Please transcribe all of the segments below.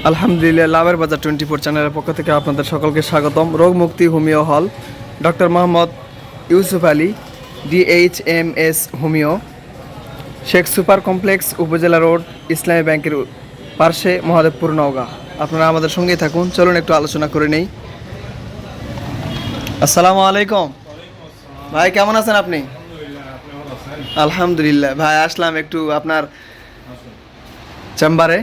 আলহামদুলিল্লাহ, লাভের বাজার 24 চ্যানেলের পক্ষ থেকে আপনাদের সকলকে স্বাগতম। রোগ মুক্তি হোমিও হল, doctor Mohammad Yusuf Ali, DHMS homeo, Sheikh super complex, উপজেলা রোড, ইসলামী ব্যাংকের পার্শ্বে, মহাদেবপুর, নওগাঁ। আপনারা আমাদের সঙ্গেই থাকুন। চলুন একটু আলোচনা করে নেই। আসসালামু আলাইকুম ভাই, কেমন আছেন আপনি? আলহামদুলিল্লাহ ভাই, আসলাম একটু আপনার চেম্বারে।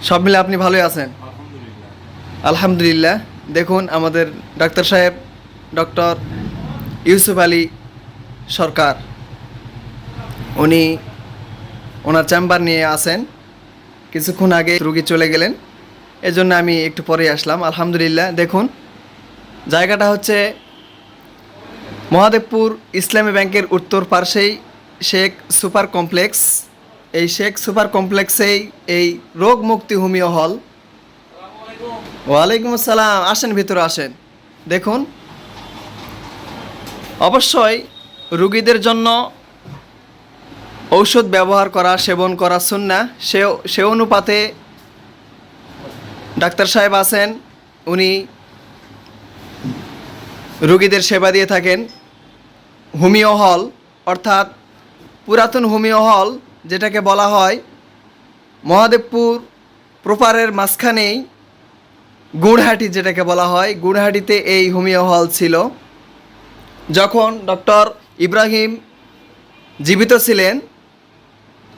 সব মিলে আপনি ভালোই আছেন? আলহামদুলিল্লাহ। দেখুন, আমাদের ডাক্তার সাহেব ডক্টর ইউসুফ আলী সরকার, উনি ওনার চেম্বার নিয়ে আসেন। কিছুক্ষণ আগে রুগী চলে গেলেন, এজন্য আমি একটু পরে আসলাম। আলহামদুলিল্লাহ। দেখুন, জায়গাটা হচ্ছে মহাদেবপুর ইসলামী ব্যাংকের উত্তর পার্শ্বেই শেখ সুপার কমপ্লেক্স। এই শেখ সুপার কমপ্লেক্সেই এই রোগ মুক্তি হোমিও হল। ওয়ালাইকুম আসসালাম, আসেন, ভিতরে আসেন। দেখুন, অবশ্যই রুগীদের জন্য ঔষধ ব্যবহার করা, সেবন করা সুন্নাহ। সে অনুপাতে ডাক্তার সাহেব আছেন, উনি রুগীদের সেবা দিয়ে থাকেন। হোমিও হল অর্থাৎ পুরাতন হোমিও হল, যেটাকে বলা হয় মহাদেবপুর প্রপারের মাঝখানেই গুড়হাটি, যেটাকে বলা হয় গুড়হাটিতে এই হোমিও হল ছিল। যখন ডক্টর ইব্রাহিম জীবিত ছিলেন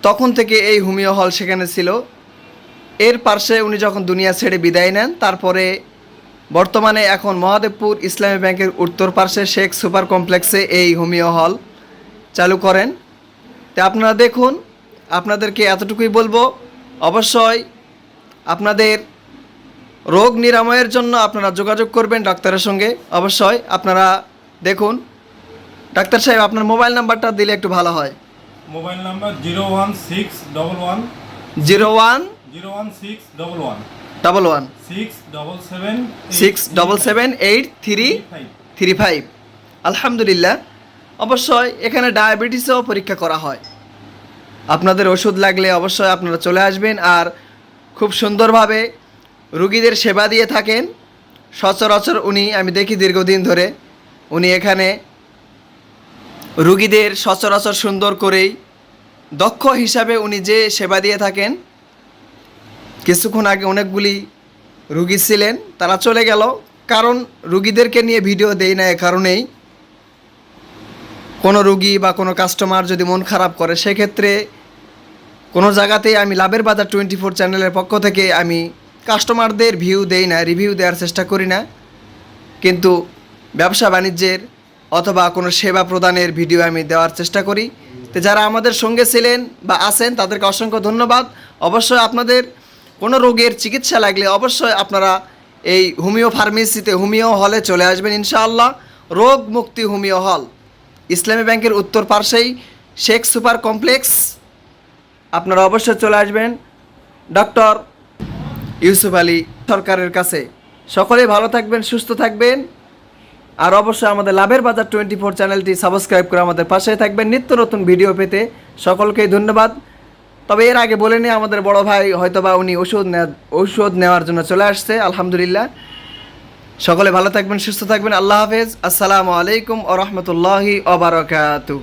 তখন থেকে এই হোমিও হল সেখানে ছিল। এর পার্শ্বে উনি যখন দুনিয়া ছেড়ে বিদায় নেন, তারপরে বর্তমানে এখন মহাদেবপুর ইসলামী ব্যাংকের উত্তর পার্শ্বে শেখ সুপার কমপ্লেক্সে এই হোমিও হল চালু করেন। তো আপনারা দেখুন, আপনাদেরকে এতটুকুই বলবো, অবশ্যই আপনাদের রোগ নিরাময়ের জন্য আপনারা যোগাযোগ করবেন ডাক্তারের সঙ্গে। অবশ্যই আপনারা দেখুন। ডাক্তার সাহেব, আপনার মোবাইল নাম্বারটা দিলে একটু ভালো হয়। Mobile number 01611 01 01611 11 6778335। আলহামদুলিল্লাহ। অবশ্যই এখানে ডায়াবেটিসও পরীক্ষা করা হয়। আপনাদের ওষুধ লাগলে অবশ্যই আপনারা চলে আসবেন। আর খুব সুন্দরভাবে রুগীদের সেবা দিয়ে থাকেন। সচরাচর আমি দেখি দীর্ঘদিন ধরে উনি এখানে রুগীদের সচরাচর সুন্দর করেই দক্ষ হিসাবে উনি যে সেবা দিয়ে থাকেন। কিছুক্ষণ আগে অনেকগুলি রুগী ছিলেন, তারা চলে গেল। কারণ রুগীদেরকে নিয়ে ভিডিও দেই না, এ কারণেই কোনো রুগী বা কোনো কাস্টমার যদি মন খারাপ করে, সেক্ষেত্রে কোনো জায়গাতেই আমি লাভের বাজার 24 চ্যানেলের পক্ষ থেকে আমি কাস্টমারদের ভিউ দেই না, রিভিউ দেওয়ার চেষ্টা করি না। কিন্তু ব্যবসা বাণিজ্যের অথবা কোনো সেবা প্রদানের ভিডিও আমি দেওয়ার চেষ্টা করি। তো যারা আমাদের সঙ্গে ছিলেন বা আছেন, তাদেরকে অসংখ্য ধন্যবাদ। অবশ্যই আপনাদের কোনো রোগের চিকিৎসা লাগলে অবশ্যই আপনারা এই হোমিও ফার্মেসিতে, হোমিও হলে চলে আসবেন ইনশাআল্লাহ। রোগ মুক্তি হোমিও হল, ইসলামী ব্যাংকের উত্তর পার্শ্বেই শেখ সুপার কমপ্লেক্স। আপনারা অবশ্যই চলে আসবেন ডক্টর ইউসুফ আলী সরকারের কাছে। সকলেই ভালো থাকবেন, সুস্থ থাকবেন। আর অবশ্যই আমাদের লাভের বাজার 24 চ্যানেলটি সাবস্ক্রাইব করে আমাদের পাশে থাকবেন নিত্য নতুন ভিডিও পেতে। সকলকেই ধন্যবাদ। তবে এর আগে বলে নিই, আমাদের বড় ভাই হয়তোবা উনি ঔষধ নেওয়ার জন্য চলে আসছে। আলহামদুলিল্লাহ। সকলে ভালো থাকবেন, সুস্থ থাকবেন। আল্লাহ হাফেজ। আসসালামু আলাইকুম ওয়া রাহমাতুল্লাহি ওয়া বারাকাতুহু।